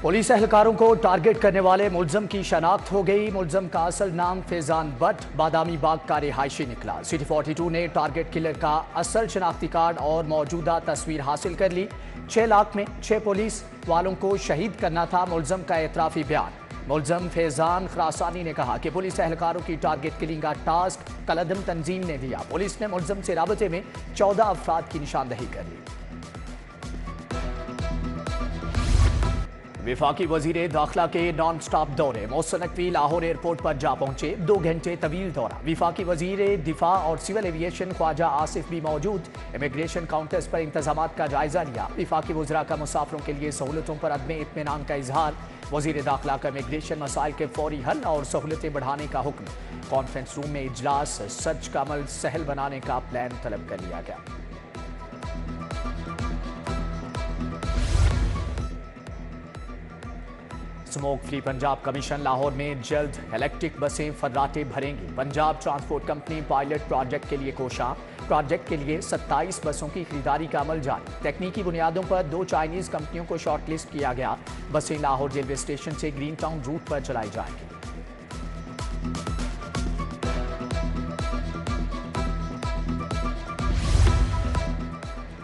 Police एहलकारों को target करने वाले मुलजम की शनाख्त हो गई। मुलजम का असल नाम फैजान भट्ट बादामी बाग का रिहायशी निकला। सिटी 42 ने टारगेट किलर का असल शनाख्ती कार्ड और मौजूदा तस्वीर हासिल कर ली। 6 लाख में 6 पुलिस वालों को शहीद करना था मुलजम का एतराफी बयान। मुलजम फैजान खरासानी ने कहा कि पुलिस एहलकारों की टारगेट किलिंग का टास्क कलदम तंजीम ने दिया। पुलिस ने मुलजम से राबते में 14 अफराद की निशानदही कर ली। विफाकी वजीर दाखिला के नॉन स्टॉप दौरे। मोहसिन नकवी लाहौर एयरपोर्ट पर जा पहुंचे। 2 घंटे तवील दौरा। विफाकी वजीर दिफा और सिविल एविएशन ख्वाजा आसिफ भी मौजूद। इमिग्रेशन काउंटर्स पर इंतजामात का जायजा लिया। विफाकी वज़रा का मुसाफिरों के लिए सहूलतों पर अदम इत्मीनान का इजहार। वजीर दाखिला का इमिग्रेशन मसाइल के फौरी हल और सहूलतें बढ़ाने का हुक्म। कॉन्फ्रेंस रूम में इजलास। सर्च का अमल सहल बनाने का प्लान तलब कर लिया गया। Smoke free Punjab commission Lahore में जल्द इलेक्ट्रिक बसें फर्राटे भरेंगी। Punjab transport company pilot project के लिए कोशां। प्रोजेक्ट के लिए 27 बसों की खरीदारी का अमल जारी। तकनीकी बुनियादों पर 2 चाइनीज कंपनियों को शॉर्टलिस्ट किया गया। बसें लाहौर रेलवे स्टेशन से ग्रीन टाउन रूट पर चलाई जाएंगी।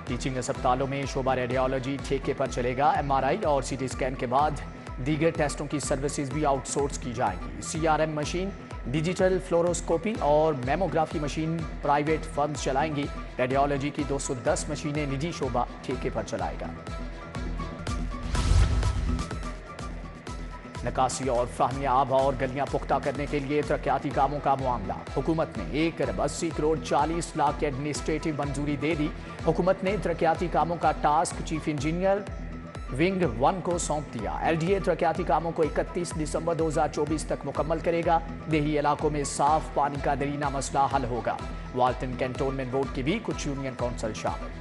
टीचिंग अस्पतालों में शोबा रेडियोलॉजी ठेके पर चलेगा। MRI और CT स्कैन के बाद दीगर टेस्टों की सर्विसेज भी आउटसोर्स की जाएंगी। CRM मशीन, डिजिटल फ्लोरोस्कोपी और मेमोग्राफी मशीन प्राइवेट फर्म्स चलाएंगी। रेडियोलॉजी की 210 मशीनें निजी शोबा ठेके पर चलाएगा। नकासी और फ्राहमी आब और गलियां पुख्ता करने के लिए तरक्याती कामों का मामला। हुकूमत ने 1 अरब 80 करोड़ 40 लाख की एडमिनिस्ट्रेटिव मंजूरी दे दी। हुकूमत ने तरक्याती कामों का टास्क चीफ इंजीनियर विंग 1 को सौंप दिया। LDA तरक्याती कामों को 31 दिसंबर 2024 तक मुकम्मल करेगा। देही इलाकों में साफ पानी का दरीना मसला हल होगा। वाल्टन कैंटोनमेंट बोर्ड की भी कुछ यूनियन काउंसिल शामिल।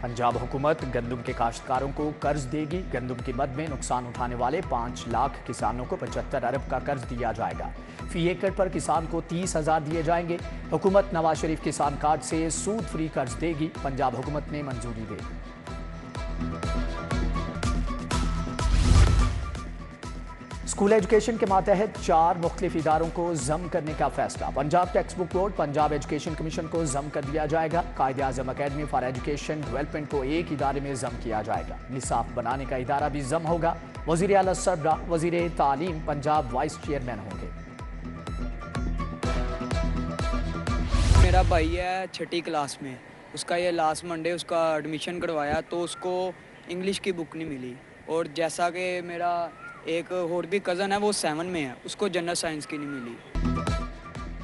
पंजाब हुकूमत गंदम के काश्तकारों को कर्ज देगी। गंदम की मद में नुकसान उठाने वाले 5 लाख किसानों को 75 अरब का कर्ज दिया जाएगा। फी एकड़ पर किसान को 30,000 दिए जाएंगे। हुकूमत नवाज शरीफ किसान कार्ड से सूद फ्री कर्ज देगी। पंजाब हुकूमत ने मंजूरी दे दी। स्कूल एजुकेशन के मातहत 4 मुख्तलिफ इदारों को जम करने का फैसला। Punjab text book board, Punjab education commission को जम कर दिया जाएगा। कायदे आज़म अकेडमी फॉर एजुकेशन डेवलपमेंट को एक इदारे में जम किया जाएगा। निसाब बनाने का इदारा भी जम होगा। वज़ीर आला सरबरा वज़ीर तालीम पंजाब वाइस चेयरमैन होंगे। मेरा भाई है 6ठी क्लास में, उसका ये लास्ट मंडे उसका एडमिशन करवाया तो उसको इंग्लिश की बुक नहीं मिली। और जैसा कि मेरा एक और भी कज़न है वो 7 में है, उसको जनरल साइंस की नहीं मिली।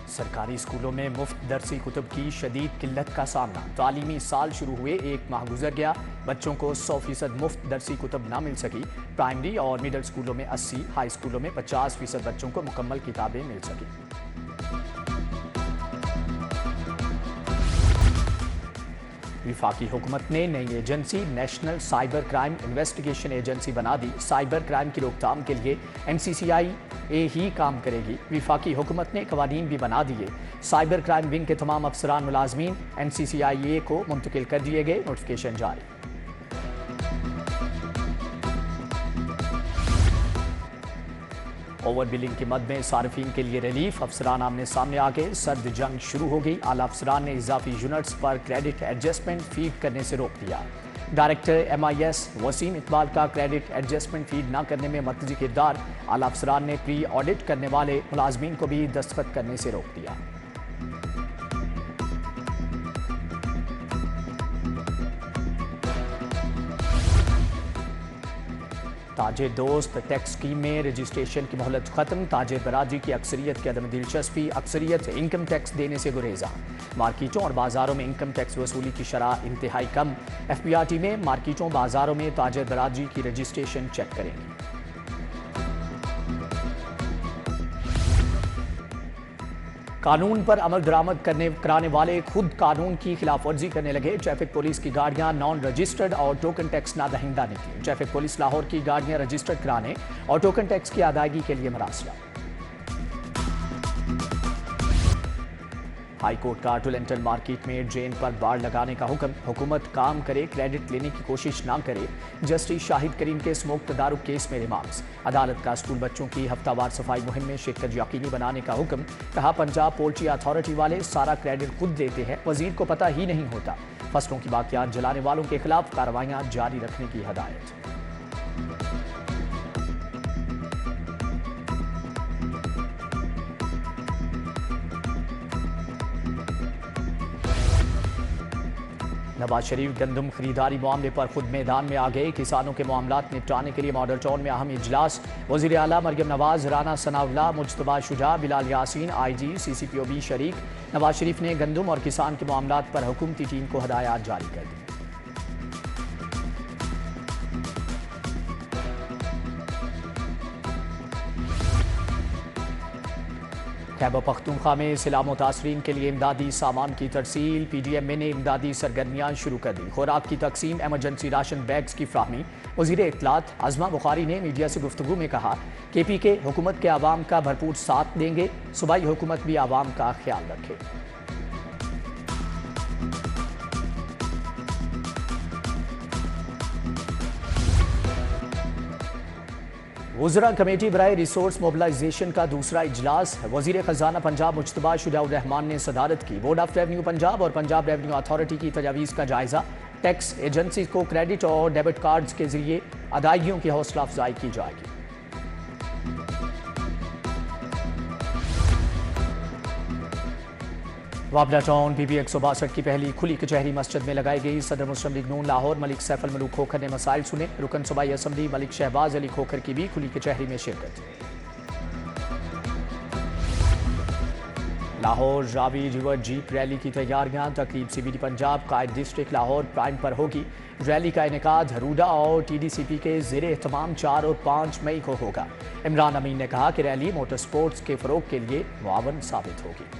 सरकारी स्कूलों में मुफ्त दरसी कुतुब की शदीद किल्लत का सामना। तालीमी साल शुरू हुए 1 माह गुजर गया, बच्चों को 100% मुफ्त दरसी कुतुब ना मिल सकी। प्राइमरी और मिडिल स्कूलों में 80, हाई स्कूलों में 50% बच्चों को मुकम्मल किताबें मिल सकी। विफाकी हुकूमत ने नई agency national cyber crime investigation agency बना दी। साइबर क्राइम की रोकथाम के लिए NCCIA ही काम करेगी। विफाकी हुकूमत ने कवानीन भी बना दिए। साइबर क्राइम विंग के तमाम अफसरान मुलाजमीन NCCIA को मुंतकिल कर दिए गए। नोटिफिकेशन जारी। ओवर बिलिंग की मद में सार्फिन के लिए रिलीफ। अफसरान आमने सामने आ गए। सर्द जंग शुरू हो गई। आला अफसरान ने इजाफी यूनिट्स पर क्रेडिट एडजस्टमेंट फीड करने से रोक दिया। डायरेक्टर MIS वसीम इकबाल का क्रेडिट एडजस्टमेंट फीड न करने में मरकजी किरदार। आला अफसरान ने प्री ऑडिट करने वाले मुलाजमीन को भी दस्तखत करने से रोक दिया। ताजिर दोस्त टैक्स स्कीम में रजिस्ट्रेशन की मोहलत खत्म। ताजिर बरादरी की अक्सरियत की अदम दिलचस्पी। अक्सरियत इनकम टैक्स देने से गुरेजा। मार्केटों और बाजारों में इनकम टैक्स वसूली की शरह इंतहाई कम। FBRT में मार्केटों बाजारों में ताजिर बरादरी की रजिस्ट्रेशन चेक करेंगे। कानून पर अमल दरामद कराने वाले खुद कानून की खिलाफ वर्जी करने लगे। ट्रैफिक पुलिस की गाड़ियां नॉन रजिस्टर्ड और टोकन टैक्स ना दहिंदा निकली। ट्रैफिक पुलिस लाहौर की गाड़ियां रजिस्टर्ड कराने और टोकन टैक्स की अदायगी के लिए मरासला। ہائی کورٹ کا ٹولنٹن مارکیٹ میں ڈرین پر باڑ لگانے کا حکم، حکومت کام کرے، کریڈٹ لینے کی کوشش نہ کرے، جسٹس شاہد کریم کے اسموک تدارک کیس میں ریمارکس، عدالت کا اسکول بچوں کی ہفتہ وار صفائی مہم میں شرکت یقینی بنانے کا حکم، کہا پنجاب پولٹری اتھارٹی والے سارا کریڈٹ خود لیتے ہیں، وزیر کو پتہ ہی نہیں ہوتا، فصلوں کی باقیات جلانے والوں کے خلاف کارروائیاں جاری رکھنے کی ہدایت۔ نواز شریف گندم خریداری معاملے پر خود میدان میں آ گئے، کسانوں کے معاملات نپٹانے کے لیے ماڈل ٹاؤن میں اہم اجلاس، وزیر اعلیٰ مریم نواز، رانا ثناءاللہ، مجتبیٰ شجاع، بلال یاسین، آئی جی CCPOB شریک۔ نواز شریف نے گندم اور کسان کے معاملات پر حکومتی ٹیم کو ہدایات جاری کر دی۔ خیبر پختونخوا میں سیلاب متاثرین کے لیے امدادی سامان کی ترسیل، PDMA نے امدادی سرگرمیاں شروع کر دی، خوراک کی تقسیم، ایمرجنسی راشن بیگز کی فراہمی۔ وزیر اطلاعات عظمہ بخاری نے میڈیا سے گفتگو میں کہا کہ PK حکومت کے عوام کا بھرپور ساتھ دیں گے، صوبائی حکومت بھی عوام کا خیال رکھے۔ وزراء کمیٹی برائے ریسورس موبلائزیشن کا دوسرا اجلاس، وزیر خزانہ پنجاب مجتبیٰ شجاع الرحمان نے صدارت کی، بورڈ آف ریونیو پنجاب اور پنجاب ریونیو اتھارٹی کی تجاویز کا جائزہ، ٹیکس ایجنسی کو کریڈٹ اور ڈیبٹ کارڈز کے ذریعے ادائیگیوں کی حوصلہ افزائی کی جائے گی۔ وابلا ٹاؤن PB 162 کی پہلی کھلی کچہری مسجد میں لگائی گئی، صدر مسلم لیگ نون لاہور ملک سیف الملوک کھوکھر نے مسائل سنے، رکن صوبائی اسمبلی ملک شہباز علی کھوکھر کی بھی کھلی کچہری میں شرکت۔ لاہور راوی ریور جیپ ریلی کی تیاریاں، تقریب CBD پنجاب قائد ڈسٹرکٹ لاہور پرائم پر ہوگی، ریلی کا انعقاد ہروڈا اور TDCP کے زیر اہتمام 4 اور 5 مئی کو ہوگا۔ عمران امین نے کہا کہ ریلی موٹر سپورٹس کے فروغ کے لیے معاون ثابت ہوگی۔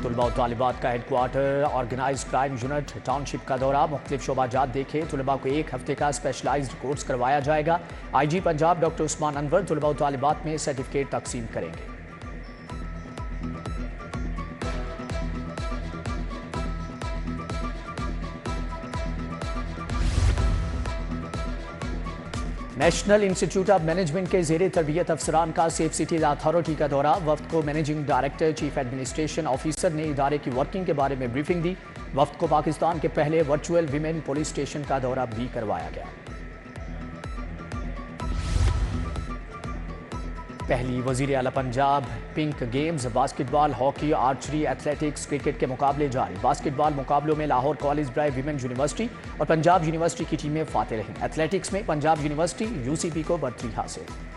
طلباء و طالبات کا headquarter organised crime unit township کا دورہ، مختلف شعبہ جات دیکھے، طلباء کو 1 ہفتے کا اسپیشلائزڈ کورس کروایا جائے گا، IG پنجاب ڈاکٹر عثمان انور طلباء و طالبات میں سرٹیفکیٹ تقسیم کریں گے۔ نیشنل انسٹیٹیوٹ آف مینجمنٹ کے زیر تربیت افسران کا سیف سٹیز اتھارٹی کا دورہ، وفد کو managing director chief administration officer نے ادارے کی ورکنگ کے بارے میں بریفنگ دی، وفد کو پاکستان کے پہلے ورچوئل ویمن پولیس اسٹیشن کا دورہ بھی کروایا گیا۔ پہلی وزیر اعلیٰ پنجاب پنک گیمز، باسکٹ بال، ہاکی، آرچری، ایتھلیٹکس، کرکٹ کے مقابلے جاری، باسکٹ بال مقابلوں میں لاہور کالج برائے ویمن یونیورسٹی اور پنجاب یونیورسٹی کی ٹیمیں فاتح رہیں، ایتھلیٹکس میں پنجاب یونیورسٹی UCP کو برتری حاصل۔